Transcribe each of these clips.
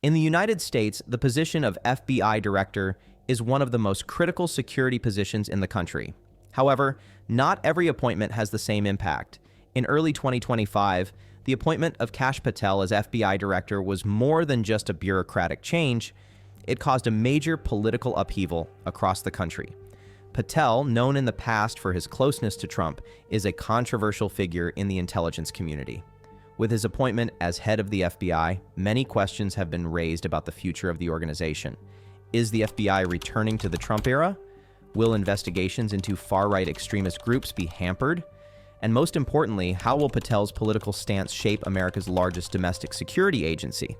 In the United States, the position of FBI director is one of the most critical security positions in the country. However, not every appointment has the same impact. In early 2025, the appointment of Kash Patel as FBI director was more than just a bureaucratic change. It caused a major political upheaval across the country. Patel, known in the past for his closeness to Trump, is a controversial figure in the intelligence community. With his appointment as head of the FBI, many questions have been raised about the future of the organization. Is the FBI returning to the Trump era? Will investigations into far-right extremist groups be hampered? And most importantly, how will Patel's political stance shape America's largest domestic security agency?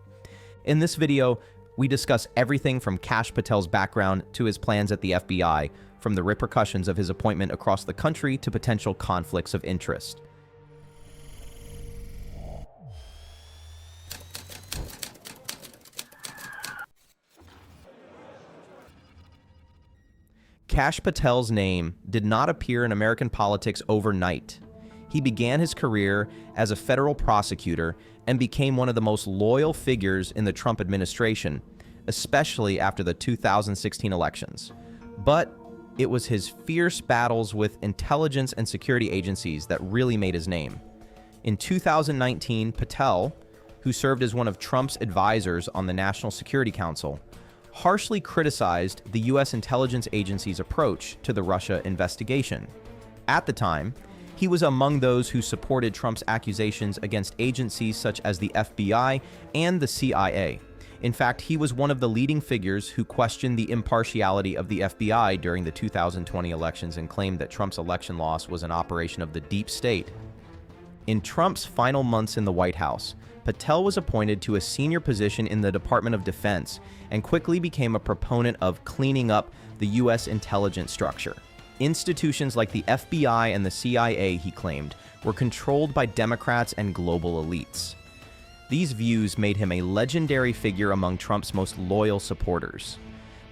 In this video, we discuss everything from Kash Patel's background to his plans at the FBI, from the repercussions of his appointment across the country to potential conflicts of interest. Kash Patel's name did not appear in American politics overnight. He began his career as a federal prosecutor and became one of the most loyal figures in the Trump administration, especially after the 2016 elections. But it was his fierce battles with intelligence and security agencies that really made his name. In 2019, Patel, who served as one of Trump's advisors on the National Security Council, harshly criticized the U.S. intelligence agency's approach to the Russia investigation. At the time, he was among those who supported Trump's accusations against agencies such as the FBI and the CIA. In fact, he was one of the leading figures who questioned the impartiality of the FBI during the 2020 elections and claimed that Trump's election loss was an operation of the deep state. In Trump's final months in the White House, Patel was appointed to a senior position in the Department of Defense and quickly became a proponent of cleaning up the U.S. intelligence structure. Institutions like the FBI and the CIA, he claimed, were controlled by Democrats and global elites. These views made him a legendary figure among Trump's most loyal supporters.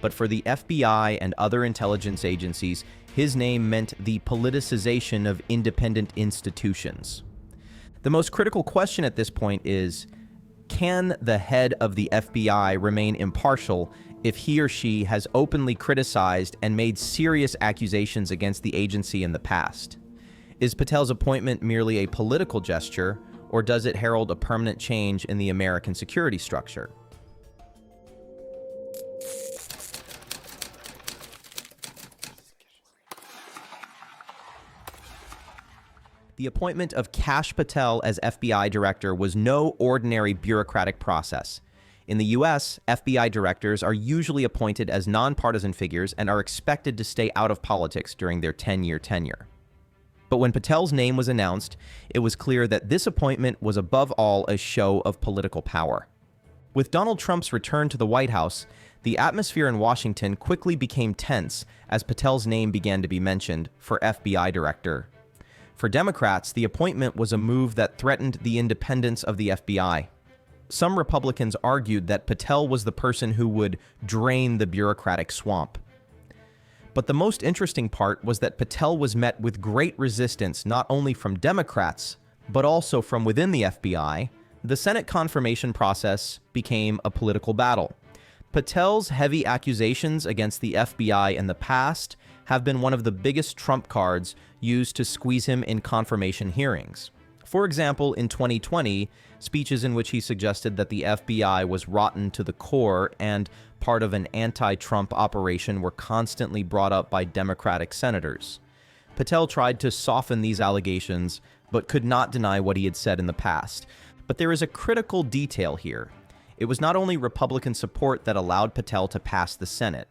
But for the FBI and other intelligence agencies, his name meant the politicization of independent institutions. The most critical question at this point is, can the head of the FBI remain impartial if he or she has openly criticized and made serious accusations against the agency in the past? Is Patel's appointment merely a political gesture, or does it herald a permanent change in the American security structure? The appointment of Kash Patel as FBI director was no ordinary bureaucratic process. In the U.S., FBI directors are usually appointed as nonpartisan figures and are expected to stay out of politics during their 10-year tenure. But when Patel's name was announced, it was clear that this appointment was above all a show of political power. With Donald Trump's return to the White House, the atmosphere in Washington quickly became tense as Patel's name began to be mentioned for FBI director. For Democrats, the appointment was a move that threatened the independence of the FBI. Some Republicans argued that Patel was the person who would drain the bureaucratic swamp. But the most interesting part was that Patel was met with great resistance not only from Democrats, but also from within the FBI. The Senate confirmation process became a political battle. Patel's heavy accusations against the FBI in the past have been one of the biggest trump cards used to squeeze him in confirmation hearings. For example, in 2020, speeches in which he suggested that the FBI was rotten to the core and part of an anti-Trump operation were constantly brought up by Democratic senators. Patel tried to soften these allegations, but could not deny what he had said in the past. But there is a critical detail here. It was not only Republican support that allowed Patel to pass the Senate.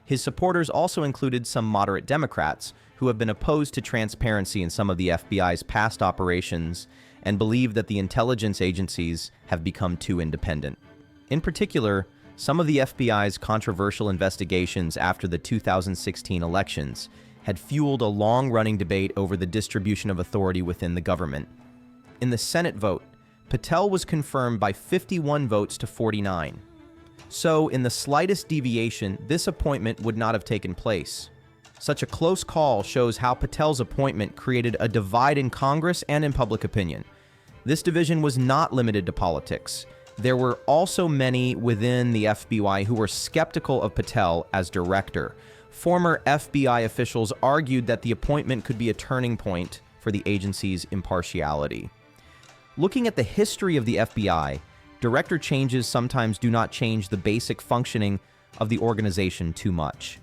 His supporters also included some moderate Democrats who have been opposed to transparency in some of the FBI's past operations and believe that the intelligence agencies have become too independent. In particular, some of the FBI's controversial investigations after the 2016 elections had fueled a long-running debate over the distribution of authority within the government. In the Senate vote, Patel was confirmed by 51 votes to 49. So, in the slightest deviation, this appointment would not have taken place. Such a close call shows how Patel's appointment created a divide in Congress and in public opinion. This division was not limited to politics. There were also many within the FBI who were skeptical of Patel as director. Former FBI officials argued that the appointment could be a turning point for the agency's impartiality. Looking at the history of the FBI, director changes sometimes do not change the basic functioning of the organization too much.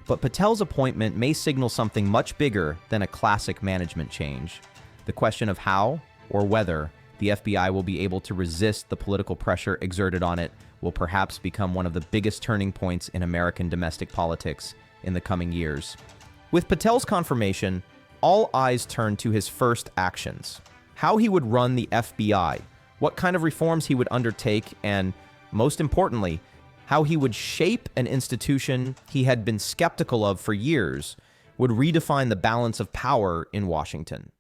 But Patel's appointment may signal something much bigger than a classic management change. The question of how or whether the FBI will be able to resist the political pressure exerted on it will perhaps become one of the biggest turning points in American domestic politics in the coming years. With Patel's confirmation, all eyes turned to his first actions. How he would run the FBI, what kind of reforms he would undertake, and, most importantly, how he would shape an institution he had been skeptical of for years, would redefine the balance of power in Washington.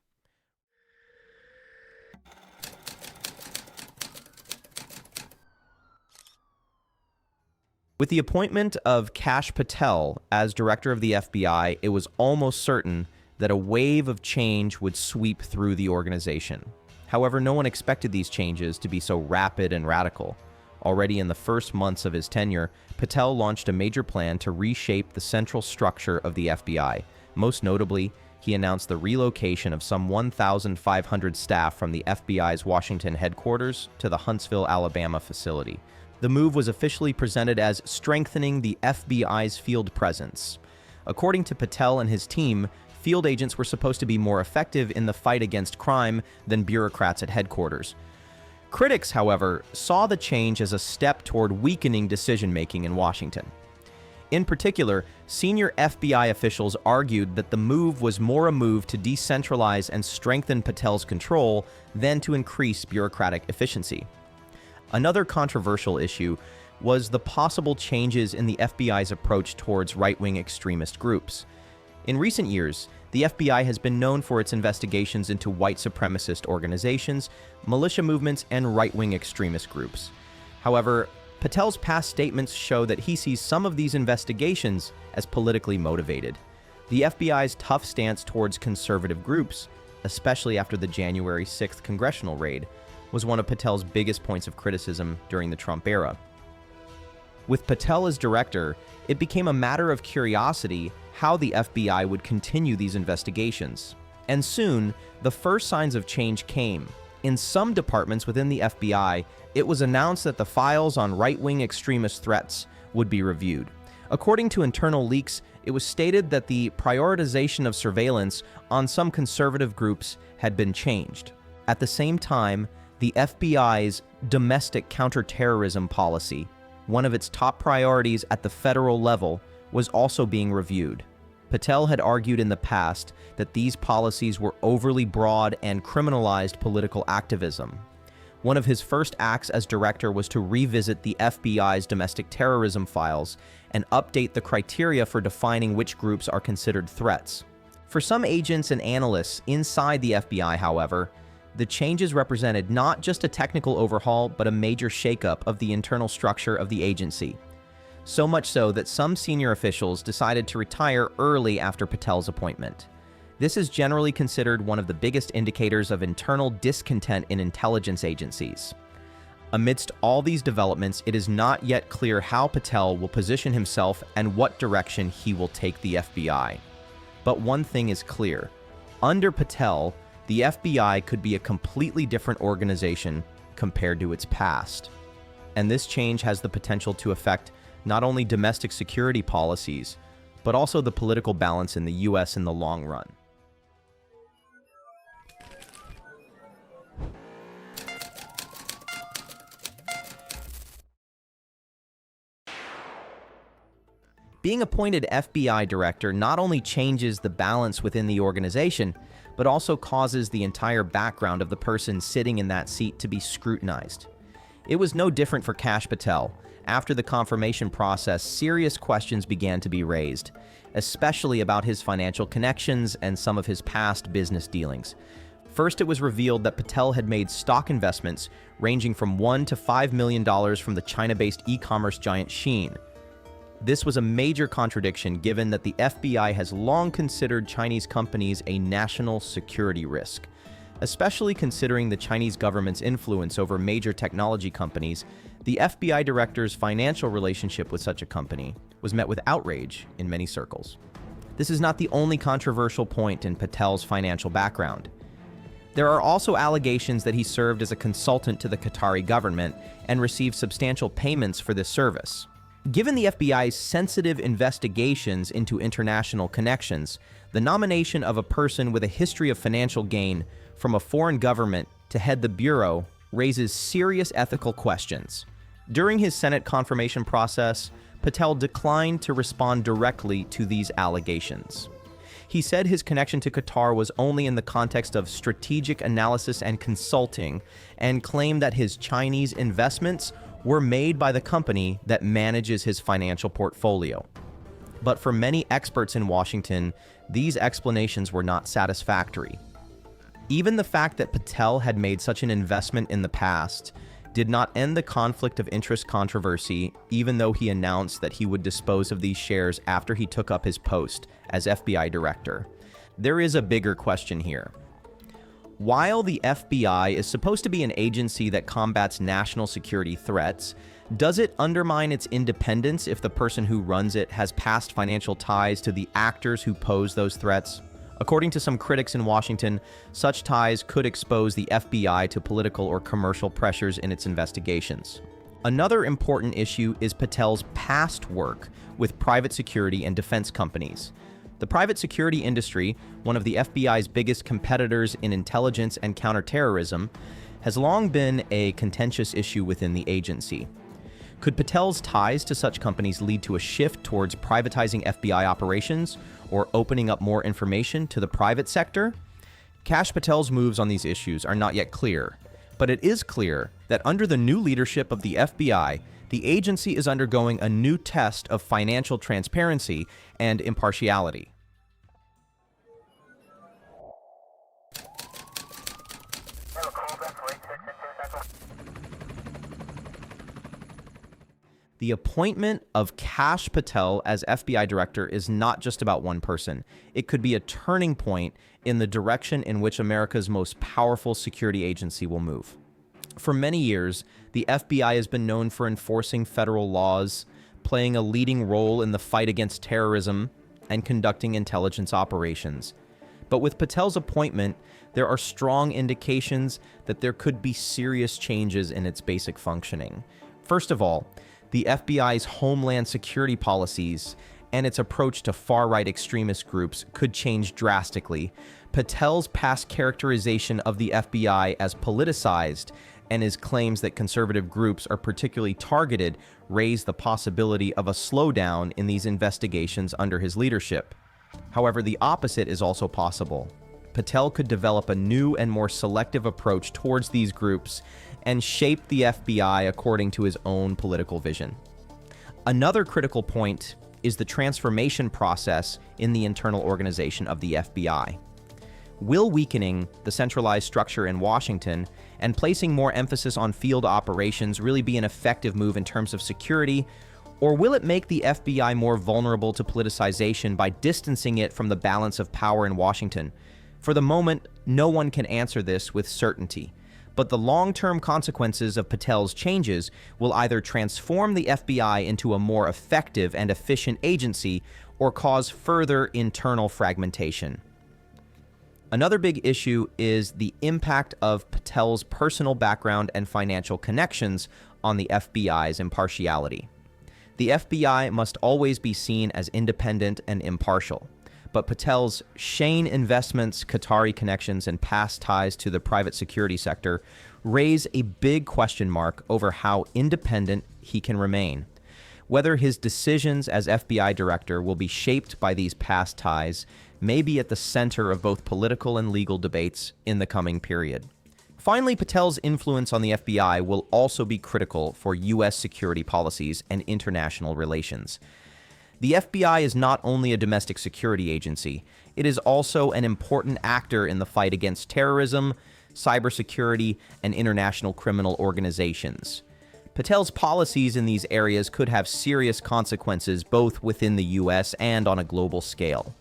With the appointment of Kash Patel as director of the FBI, it was almost certain that a wave of change would sweep through the organization. However, no one expected these changes to be so rapid and radical. Already in the first months of his tenure, Patel launched a major plan to reshape the central structure of the FBI. Most notably, he announced the relocation of some 1,500 staff from the FBI's Washington headquarters to the Huntsville, Alabama facility. The move was officially presented as strengthening the FBI's field presence. According to Patel and his team, field agents were supposed to be more effective in the fight against crime than bureaucrats at headquarters. Critics, however, saw the change as a step toward weakening decision-making in Washington. In particular, senior FBI officials argued that the move was more a move to decentralize and strengthen Patel's control than to increase bureaucratic efficiency. Another controversial issue was the possible changes in the FBI's approach towards right-wing extremist groups. In recent years, the FBI has been known for its investigations into white supremacist organizations, militia movements, and right-wing extremist groups. However, Patel's past statements show that he sees some of these investigations as politically motivated. The FBI's tough stance towards conservative groups, especially after the January 6th congressional raid, was one of Patel's biggest points of criticism during the Trump era. With Patel as director, it became a matter of curiosity how the FBI would continue these investigations. And soon, the first signs of change came. In some departments within the FBI, it was announced that the files on right-wing extremist threats would be reviewed. According to internal leaks, it was stated that the prioritization of surveillance on some conservative groups had been changed. At the same time, the FBI's domestic counterterrorism policy, one of its top priorities at the federal level, was also being reviewed. Patel had argued in the past that these policies were overly broad and criminalized political activism. One of his first acts as director was to revisit the FBI's domestic terrorism files and update the criteria for defining which groups are considered threats. For some agents and analysts inside the FBI, however, the changes represented not just a technical overhaul, but a major shakeup of the internal structure of the agency. So much so that some senior officials decided to retire early after Patel's appointment. This is generally considered one of the biggest indicators of internal discontent in intelligence agencies. Amidst all these developments, it is not yet clear how Patel will position himself and what direction he will take the FBI. But one thing is clear. Under Patel, the FBI could be a completely different organization compared to its past. And this change has the potential to affect not only domestic security policies, but also the political balance in the U.S. in the long run. Being appointed FBI director not only changes the balance within the organization, but also causes the entire background of the person sitting in that seat to be scrutinized. It was no different for Kash Patel. After the confirmation process, serious questions began to be raised, especially about his financial connections and some of his past business dealings. First, it was revealed that Patel had made stock investments ranging from $1 to $5 million from the China-based e-commerce giant Shein. This was a major contradiction given that the FBI has long considered Chinese companies a national security risk. Especially considering the Chinese government's influence over major technology companies, the FBI director's financial relationship with such a company was met with outrage in many circles. This is not the only controversial point in Patel's financial background. There are also allegations that he served as a consultant to the Qatari government and received substantial payments for this service. Given the FBI's sensitive investigations into international connections, the nomination of a person with a history of financial gain from a foreign government to head the bureau raises serious ethical questions. During his Senate confirmation process, Patel declined to respond directly to these allegations. He said his connection to Qatar was only in the context of strategic analysis and consulting, and claimed that his Chinese investments were made by the company that manages his financial portfolio. But for many experts in Washington, these explanations were not satisfactory. Even the fact that Patel had made such an investment in the past did not end the conflict of interest controversy, even though he announced that he would dispose of these shares after he took up his post as FBI director. There is a bigger question here. While the FBI is supposed to be an agency that combats national security threats, does it undermine its independence if the person who runs it has past financial ties to the actors who pose those threats? According to some critics in Washington, such ties could expose the FBI to political or commercial pressures in its investigations. Another important issue is Patel's past work with private security and defense companies. The private security industry, one of the FBI's biggest competitors in intelligence and counterterrorism, has long been a contentious issue within the agency. Could Patel's ties to such companies lead to a shift towards privatizing FBI operations or opening up more information to the private sector? Kash Patel's moves on these issues are not yet clear, but it is clear that under the new leadership of the FBI, the agency is undergoing a new test of financial transparency and impartiality. The appointment of Kash Patel as FBI director is not just about one person. It could be a turning point in the direction in which America's most powerful security agency will move. For many years, the FBI has been known for enforcing federal laws, playing a leading role in the fight against terrorism, and conducting intelligence operations. But with Patel's appointment, there are strong indications that there could be serious changes in its basic functioning. First of all, the FBI's homeland security policies and its approach to far-right extremist groups could change drastically. Patel's past characterization of the FBI as politicized and his claims that conservative groups are particularly targeted raise the possibility of a slowdown in these investigations under his leadership. However, the opposite is also possible. Patel could develop a new and more selective approach towards these groups and shape the FBI according to his own political vision. Another critical point is the transformation process in the internal organization of the FBI. Will weakening the centralized structure in Washington and placing more emphasis on field operations really be an effective move in terms of security, or will it make the FBI more vulnerable to politicization by distancing it from the balance of power in Washington? For the moment, no one can answer this with certainty, but the long-term consequences of Patel's changes will either transform the FBI into a more effective and efficient agency or cause further internal fragmentation. Another big issue is the impact of Patel's personal background and financial connections on the FBI's impartiality. The FBI must always be seen as independent and impartial. But Patel's Shane investments, Qatari connections, and past ties to the private security sector raise a big question mark over how independent he can remain. Whether his decisions as FBI director will be shaped by these past ties may be at the center of both political and legal debates in the coming period. Finally, Patel's influence on the FBI will also be critical for U.S. security policies and international relations. The FBI is not only a domestic security agency, it is also an important actor in the fight against terrorism, cybersecurity, and international criminal organizations. Patel's policies in these areas could have serious consequences both within the U.S. and on a global scale.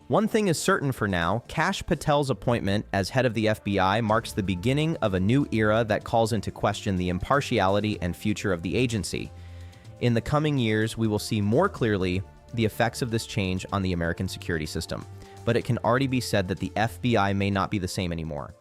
One thing is certain for now: Kash Patel's appointment as head of the FBI marks the beginning of a new era that calls into question the impartiality and future of the agency. In the coming years, we will see more clearly the effects of this change on the American security system, but it can already be said that the FBI may not be the same anymore.